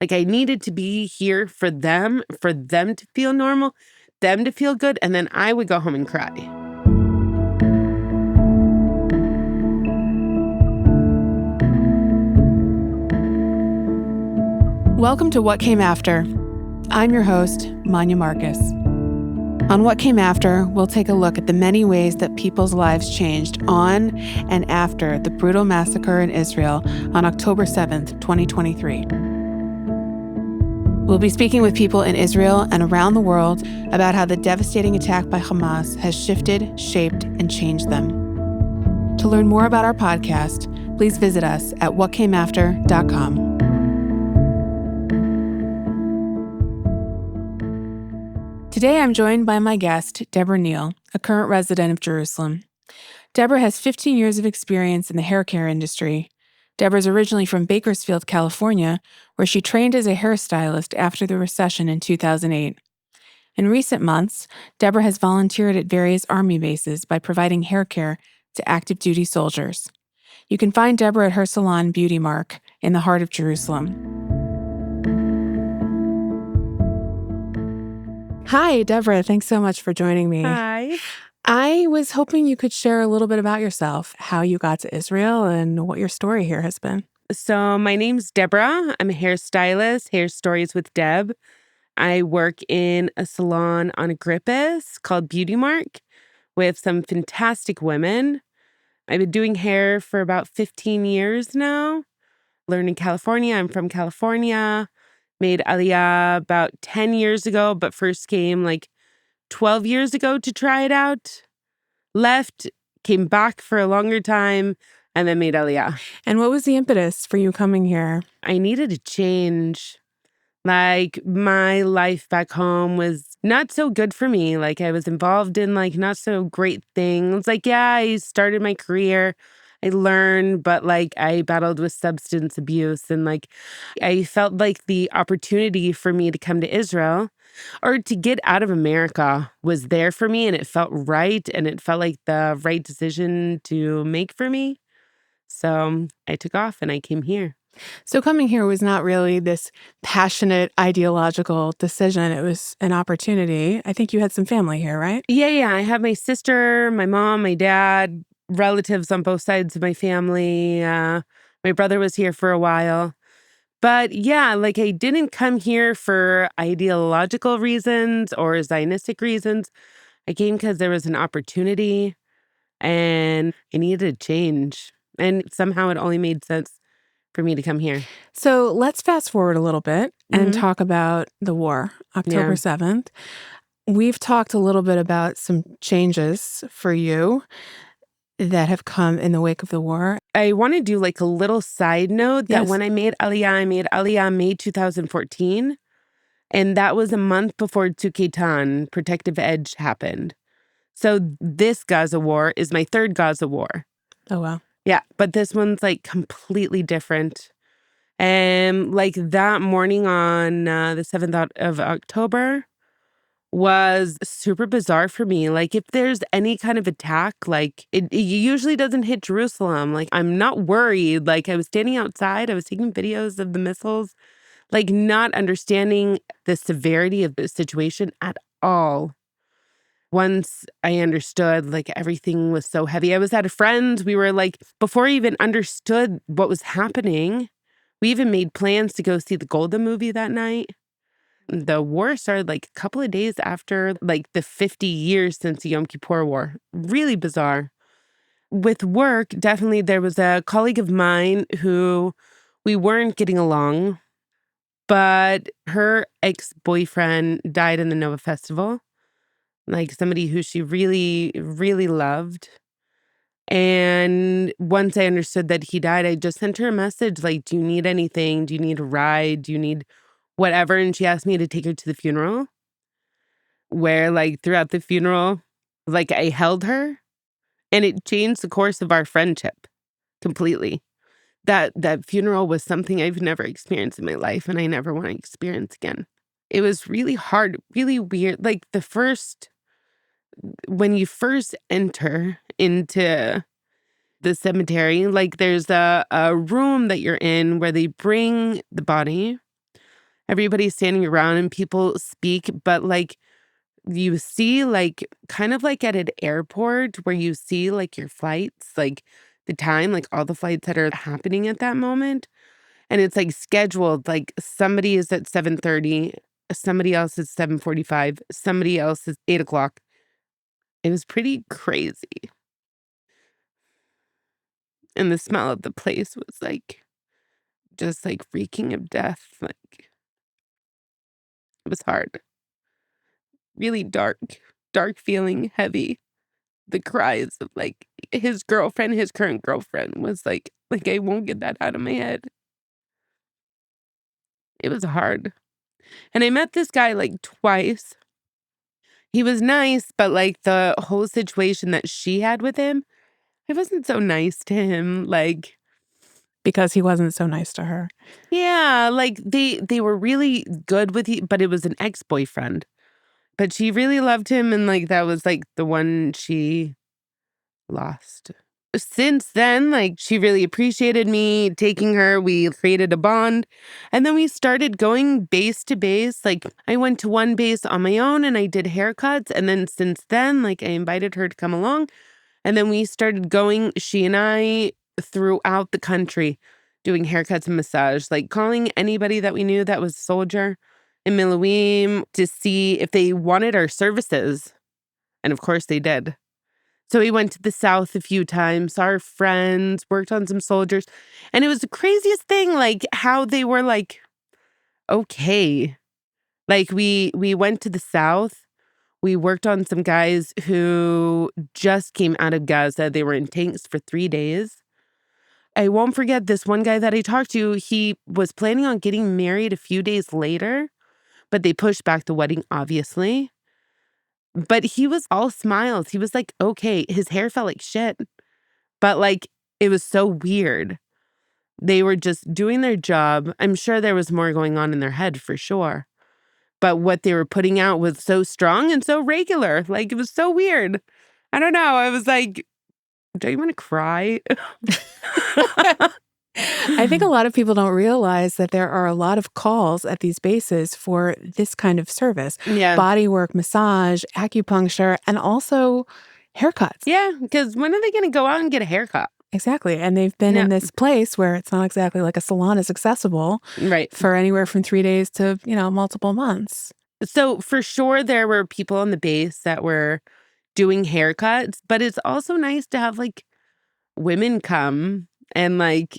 Like I needed to be here for them to feel normal, them to feel good, and then I would go home and cry. Welcome to What Came After. I'm your host, Manya Marcus. On What Came After, we'll take a look at the many ways that people's lives changed on and after the brutal massacre in Israel on October 7th, 2023. We'll be speaking with people in Israel and around the world about how the devastating attack by Hamas has shifted, shaped, and changed them. To learn more about our podcast, please visit us at whatcameafter.com. Today, I'm joined by my guest, Deborah Neal, a current resident of Jerusalem. Deborah has 15 years of experience in the hair care industry. Deborah's originally from Bakersfield, California, where she trained as a hairstylist after the recession in 2008. In recent months, Deborah has volunteered at various army bases by providing hair care to active duty soldiers. You can find Deborah at her salon, Beauty Mark, in the heart of Jerusalem. Hi, Deborah. Thanks so much for joining me. Hi. I was hoping you could share a little bit about yourself, how you got to Israel, and what your story here has been. So my name's Deborah. I'm a hairstylist, Hair Stories with Deb. I work in a salon on Agrippus called Beauty Mark with some fantastic women. I've been doing hair for about 15 years now. Learned in California. I'm from California. Made Aliyah about 10 years ago, but first came like 12 years ago to try it out. Left, came back for a longer time, and then made Aliyah. And what was the impetus for you coming here? I needed a change. Like my life back home was not so good for me. Like I was involved in like not so great things. Like, yeah, I started my career. I learned, but like I battled with substance abuse and like I felt like the opportunity for me to come to Israel or to get out of America was there for me and it felt right and it felt like the right decision to make for me. So I took off and I came here. So coming here was not really this passionate ideological decision. It was an opportunity. I think you had some family here, right? Yeah. I have my sister, my mom, my dad, relatives on both sides of my family. My brother was here for a while. But yeah, like I didn't come here for ideological reasons or Zionistic reasons. I came because there was an opportunity and I needed a change. And somehow it only made sense for me to come here. So let's fast forward a little bit and talk about the war, October 7th. We've talked a little bit about some changes for you that have come in the wake of the war. I want to do like a little side note that when I made Aliyah May 2014. And that was a month before Tzuk Eitan, Protective Edge, happened. So this Gaza war is my third Gaza war. Oh, wow. Yeah, but this one's like completely different. And like that morning on the 7th of October was super bizarre for me. Like if there's any kind of attack, like it usually doesn't hit Jerusalem. Like I'm not worried. Like I was standing outside, I was taking videos of the missiles, like not understanding the severity of the situation at all. Once I understood, like everything was so heavy. I was at a friend's. We were like, before I even understood what was happening, we even made plans to go see the Golda movie that night. The war started like a couple of days after like the 50 years since the Yom Kippur War. Really bizarre. With work, definitely there was a colleague of mine who we weren't getting along, but her ex-boyfriend died in the Nova Festival. Like somebody who she really, really loved. And once I understood that he died, I just sent her a message like, do you need anything? Do you need a ride? Do you need whatever? And she asked me to take her to the funeral, where like throughout the funeral, like I held her and it changed the course of our friendship completely. That funeral was something I've never experienced in my life and I never want to experience again. It was really hard, really weird. Like when you first enter into the cemetery, like there's a room that you're in where they bring the body, everybody's standing around and people speak, but like you see like kind of like at an airport where you see like your flights, like the time, like all the flights that are happening at that moment. And it's like scheduled, like somebody is at 7:30, somebody else is 7:45, somebody else is 8 o'clock. It was pretty crazy. And the smell of the place was like just like reeking of death. Like it was hard. Really dark, dark feeling, heavy. The cries of like his girlfriend, his current girlfriend was like I won't get that out of my head. It was hard. And I met this guy like twice. He was nice, but like the whole situation that she had with him, I wasn't so nice to him. Like, Because he wasn't so nice to her. yeah, like they were really good with but it was an ex-boyfriend. But she really loved him and like that was like the one she lost. Since then, like she really appreciated me taking her. We created a bond. And then we started going base to base. Like I went to one base on my own and I did haircuts. And then since then, like I invited her to come along. And then we started going, she and I, throughout the country, doing haircuts and massage, like calling anybody that we knew that was a soldier in Miloim to see if they wanted our services. And of course they did. So we went to the South a few times, saw our friends, worked on some soldiers. And it was the craziest thing, like how they were like, okay. Like we went to the South. We worked on some guys who just came out of Gaza. They were in tanks for 3 days. I won't forget this one guy that I talked to. He was planning on getting married a few days later, but they pushed back the wedding, obviously. But he was all smiles. He was like, okay. His hair felt like shit, but like it was so weird. They were just doing their job. I'm sure there was more going on in their head for sure. But what they were putting out was so strong and so regular. Like it was so weird. I don't know. I was like, don't you want to cry? I think a lot of people don't realize that there are a lot of calls at these bases for this kind of service. Yeah. Body work, massage, acupuncture, and also haircuts. Yeah, because when are they going to go out and get a haircut? Exactly. And they've been Yeah. in this place where it's not exactly like a salon is accessible Right. for anywhere from 3 days to, multiple months. So for sure, there were people on the base that were doing haircuts, but it's also nice to have like women come and like,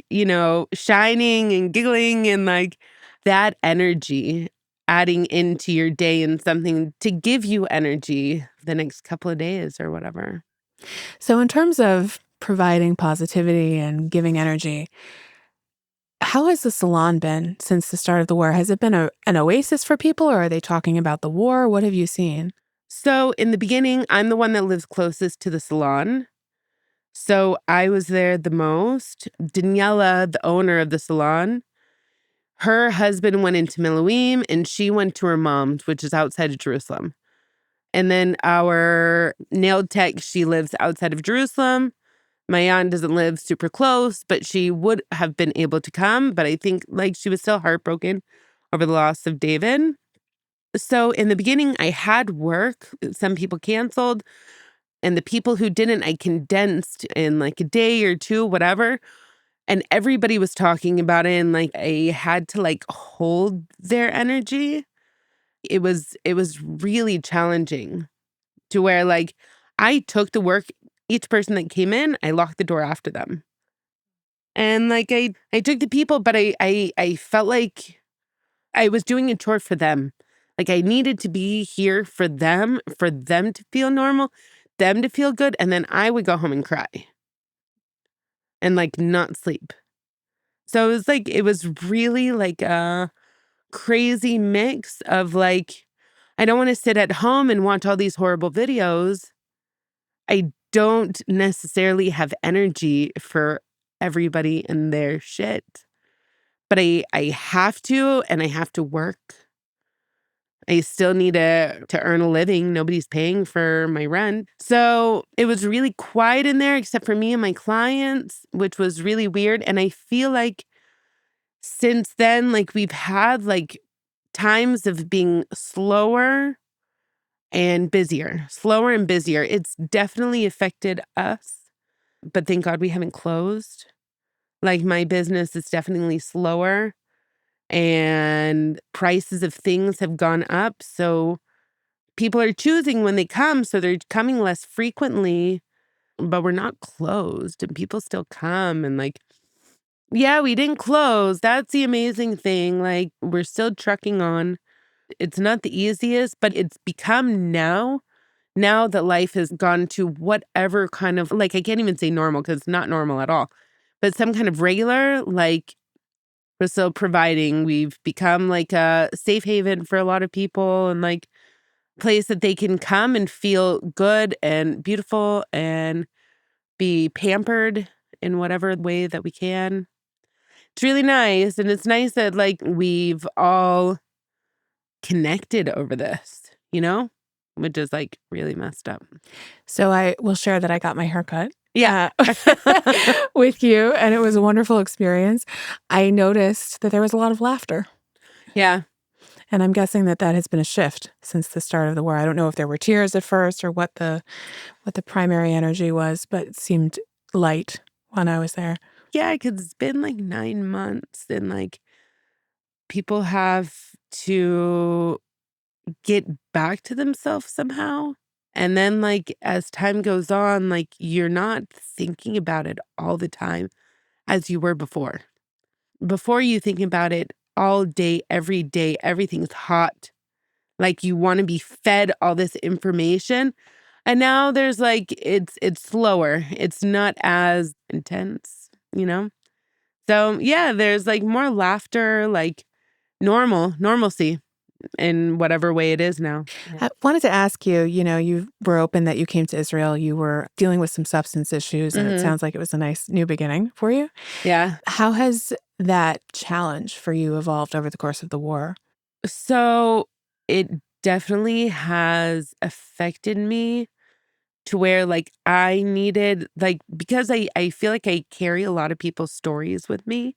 shining and giggling and like that energy adding into your day and something to give you energy the next couple of days or whatever. So in terms of providing positivity and giving energy, how has the salon been since the start of the war? Has it been an oasis for people, or are they talking about the war? What have you seen? So in the beginning, I'm the one that lives closest to the salon. So I was there the most. Daniela, the owner of the salon, her husband went into Miloim and she went to her mom's, which is outside of Jerusalem. And then our nail tech, she lives outside of Jerusalem. My aunt doesn't live super close, but she would have been able to come. But I think like she was still heartbroken over the loss of David. So in the beginning, I had work. Some people canceled. And the people who didn't, I condensed in like a day or two, whatever. And everybody was talking about it. And like I had to like hold their energy. It was really challenging to where like I took the work, each person that came in, I locked the door after them. And like I took the people, but I felt like I was doing a chore for them. Like I needed to be here for them to feel normal, them to feel good, and then I would go home and cry and like not sleep. So it was really like a crazy mix of like, I don't want to sit at home and watch all these horrible videos. I don't necessarily have energy for everybody and their shit. But I have to, and I have to work. I still need to earn a living. Nobody's paying for my rent. So it was really quiet in there except for me and my clients, which was really weird. And I feel like since then, like we've had like times of being slower and busier, It's definitely affected us, but thank God we haven't closed. Like, my business is definitely slower and prices of things have gone up. So people are choosing when they come. So they're coming less frequently, but we're not closed and people still come. And like, yeah, we didn't close. That's the amazing thing. Like, we're still trucking on. It's not the easiest, but it's become now that life has gone to whatever kind of, like, I can't even say normal because it's not normal at all, but some kind of regular, like, we're still providing. We've become like a safe haven for a lot of people and like place that they can come and feel good and beautiful and be pampered in whatever way that we can. It's really nice. And it's nice that like we've all connected over this, which is like really messed up. So I will share that I got my haircut Yeah. with you, and it was a wonderful experience. I noticed that there was a lot of laughter. Yeah. And I'm guessing that has been a shift since the start of the war. I don't know if there were tears at first or what the primary energy was, but it seemed light when I was there. Yeah, because it's been like 9 months and like people have to get back to themselves somehow. And then, like, as time goes on, like, you're not thinking about it all the time as you were before. Before, you thinking about it all day, every day, everything's hot. Like, you want to be fed all this information. And now there's like, it's slower. It's not as intense. So yeah, there's like more laughter, like normalcy in whatever way it is now. I wanted to ask you, you were open that you came to Israel. You were dealing with some substance issues, and it sounds like it was a nice new beginning for you. Yeah. How has that challenge for you evolved over the course of the war? So it definitely has affected me to where like I needed, like, because I feel like I carry a lot of people's stories with me.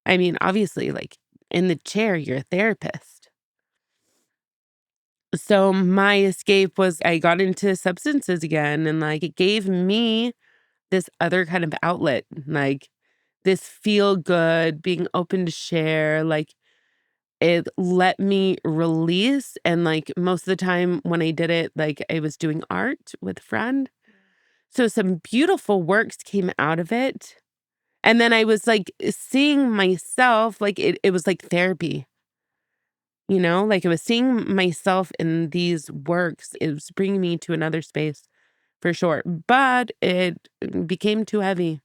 I mean, obviously, like in the chair, you're a therapist. So my escape was I got into substances again and like it gave me this other kind of outlet, like this feel good, being open to share, like it let me release. And like most of the time when I did it, like I was doing art with a friend. So some beautiful works came out of it. And then I was like seeing myself, like it was like therapy, like it was seeing myself in these works. It was bringing me to another space for sure. But it became too heavy.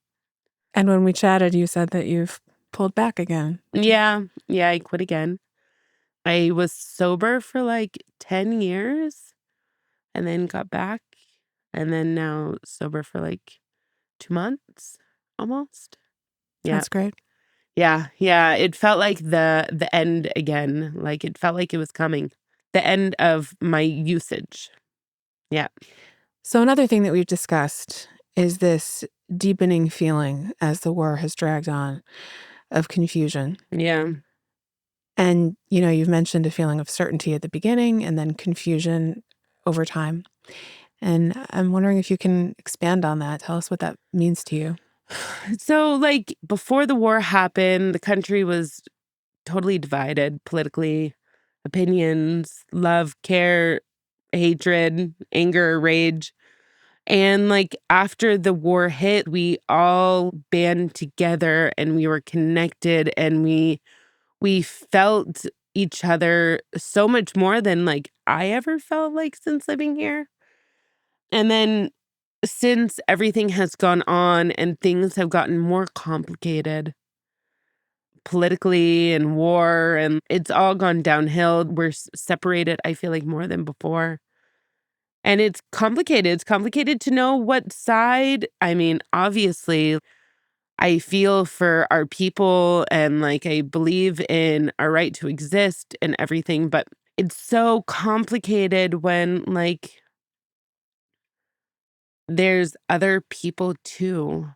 And when we chatted, you said that you've pulled back again. Yeah. Yeah. I quit again. I was sober for like 10 years and then got back. And then now sober for like 2 months almost. Yeah. That's great. Yeah. Yeah. It felt like the end again. Like it felt like it was coming. The end of my usage. Yeah. So another thing that we've discussed is this deepening feeling as the war has dragged on of confusion. Yeah. And, you've mentioned a feeling of certainty at the beginning and then confusion over time. And I'm wondering if you can expand on that. Tell us what that means to you. So, like, before the war happened, the country was totally divided politically, opinions, love, care, hatred, anger, rage. And like after the war hit, we all band together and we were connected and we felt each other so much more than like I ever felt like since living here. And then since everything has gone on and things have gotten more complicated politically and war and it's all gone downhill, we're separated, I feel like more than before. And it's complicated. It's complicated to know what side. I mean, obviously, I feel for our people and like I believe in our right to exist and everything, but it's so complicated when like there's other people too.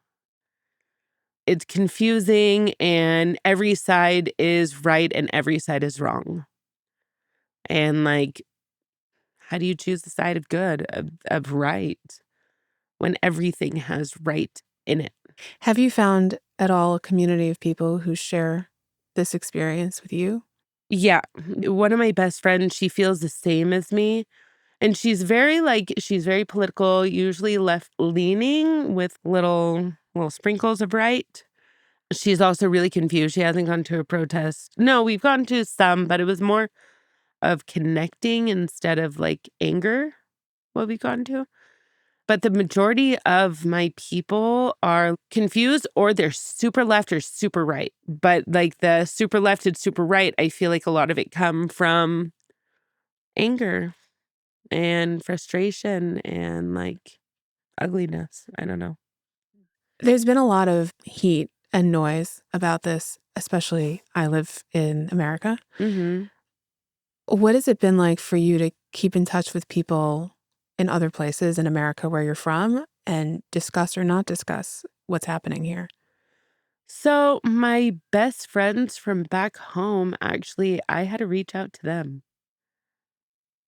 it's confusing and every side is right and every side is wrong. And like, how do you choose the side of good, of right, when everything has right in it? Have you found at all a community of people who share this experience with you? Yeah. One of my best friends, she feels the same as me. And she's very political, usually left leaning with little sprinkles of right. She's also really confused. She hasn't gone to a protest. No, we've gone to some, but it was more of connecting instead of like anger, what we've gone to. But the majority of my people are confused or they're super left or super right. But like the super left and super right, I feel like a lot of it come from anger and frustration and like ugliness. I don't know. There's been a lot of heat and noise about this, especially I live in America. Mhm. What has it been like for you to keep in touch with people in other places in America where you're from and discuss or not discuss what's happening here? So, my best friends from back home, actually, I had to reach out to them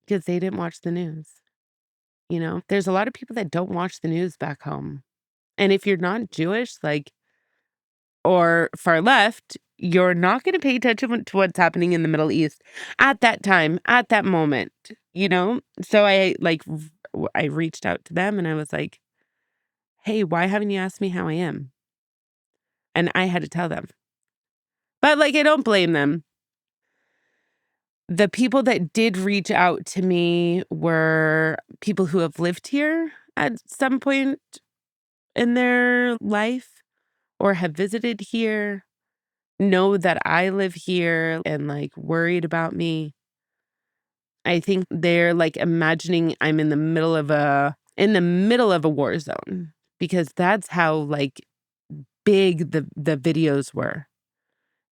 because they didn't watch the news. You know, there's a lot of people that don't watch the news back home. And if you're not Jewish, like, or far left, you're not going to pay attention to what's happening in the Middle East at that time, at that moment, you know? So I reached out to them and I was like, hey, why haven't you asked me how I am? And I had to tell them. But like, I don't blame them. The people that did reach out to me were people who have lived here at some point in their life or have visited here, know that I live here and like worried about me. I think they're like imagining I'm in the middle of a war zone because that's how like big the videos were.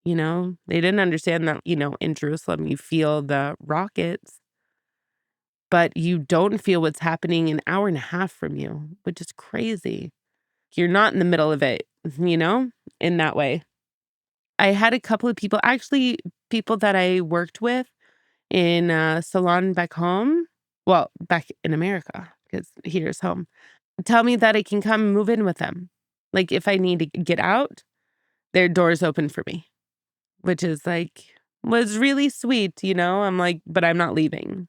You know, they didn't understand that, in Jerusalem you feel the rockets, but you don't feel what's happening an hour and a half from you, which is crazy. You're not in the middle of it, you know, in that way. I had a couple of people, actually, people that I worked with in a salon back home, well, back in America, because here's home, tell me that I can come move in with them. Like if I need to get out, their doors open for me, which is like, was really sweet, you know? I'm like, but I'm not leaving.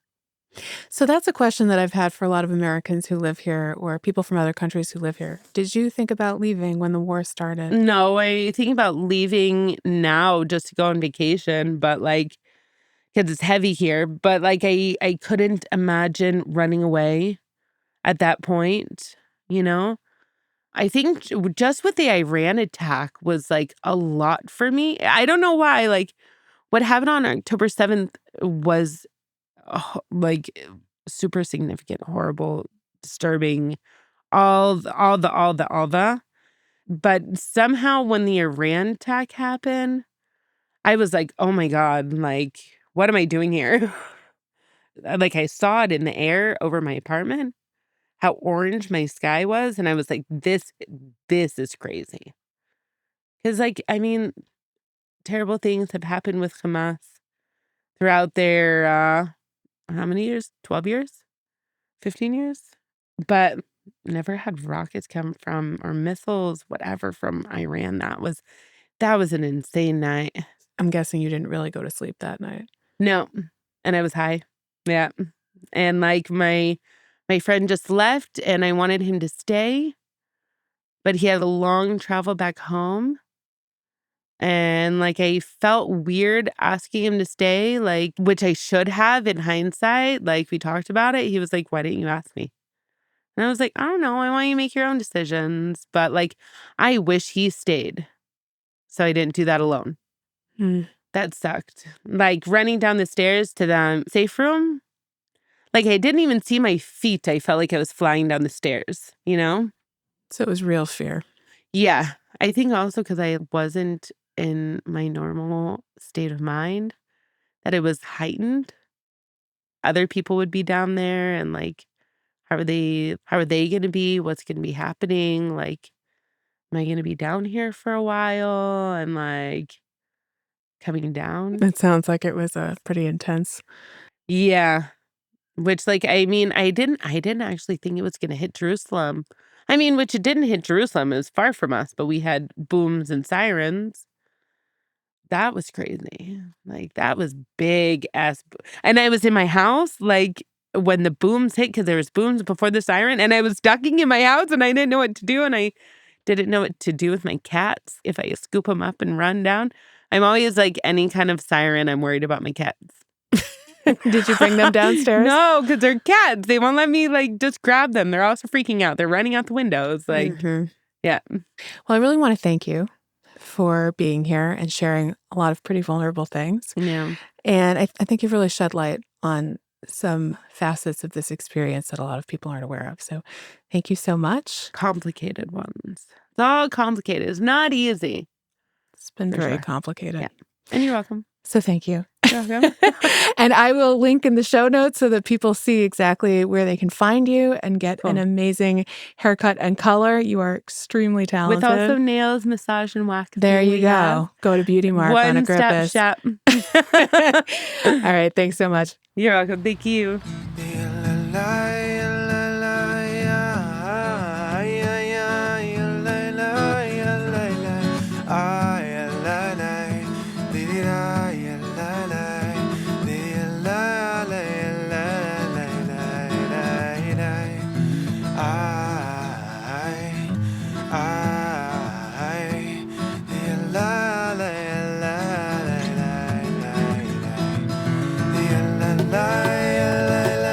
So that's a question that I've had for a lot of Americans who live here or people from other countries who live here. Did you think about leaving when the war started? No, I think about leaving now just to go on vacation, but like, because it's heavy here, but like I couldn't imagine running away at that point, you know? I think just with the Iran attack was like a lot for me. I don't know why. Like what happened on October 7th was like super significant, horrible, disturbing, all the. But somehow when the Iran attack happened, I was like, oh my God, like, what am I doing here? Like I saw it in the air over my apartment, how orange my sky was, and I was like, this is crazy. Because like, I mean, terrible things have happened with Hamas throughout their how many years? 12 years? 15 years? But never had rockets come from or missiles, whatever, from Iran. That was an insane night. I'm guessing you didn't really go to sleep that night. No. And I was high. Yeah. And like my friend just left and I wanted him to stay, but he had a long travel back home. And like I felt weird asking him to stay, like which I should have in hindsight. Like we talked about it. He was like, why didn't you ask me? And I was like, I don't know. I want you to make your own decisions. But like I wish he stayed. So I didn't do that alone. Hmm. That sucked. Like running down the stairs to the safe room. Like I didn't even see my feet. I felt like I was flying down the stairs, you know? So it was real fear. Yeah. I think also because I wasn't in my normal state of mind, that it was heightened. Other people would be down there and like, how are they gonna be? What's gonna be happening? Like am I gonna be down here for a while? And like coming down. It sounds like it was pretty intense. Yeah. Which like I didn't actually think it was gonna hit Jerusalem. I mean, which it didn't hit Jerusalem, it was far from us, but we had booms and sirens. That was crazy. Like, that was big ass and I was in my house, like, when the booms hit, because there was booms before the siren, and I was ducking in my house, and I didn't know what to do, and I didn't know what to do with my cats, if I scoop them up and run down. I'm always like, any kind of siren, I'm worried about my cats. Did you bring them downstairs? No, because 'cause they're cats. They won't let me, like, just grab them. They're also freaking out. They're running out the windows, like Mhm. yeah. Well, I really want to thank you for being here and sharing a lot of pretty vulnerable things. Yeah. And I think you've really shed light on some facets of this experience that a lot of people aren't aware of. So thank you so much. Complicated ones. It's all complicated. It's not easy. It's been For very sure. complicated. Yeah. And you're welcome. So thank you. You're welcome. And I will link in the show notes so that people see exactly where they can find you and get an Cool. amazing haircut and color. You are extremely talented. With also nails, massage, and waxing. There you we have go. Go to Beauty Mark on one-step Agrippa's. shop. All right. Thanks so much. You're welcome. Thank you. La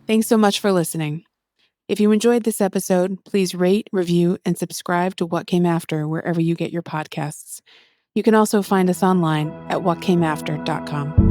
Thanks so much for listening. If you enjoyed this episode, please rate, review, and subscribe to What Came After wherever you get your podcasts. You can also find us online at whatcameafter.com.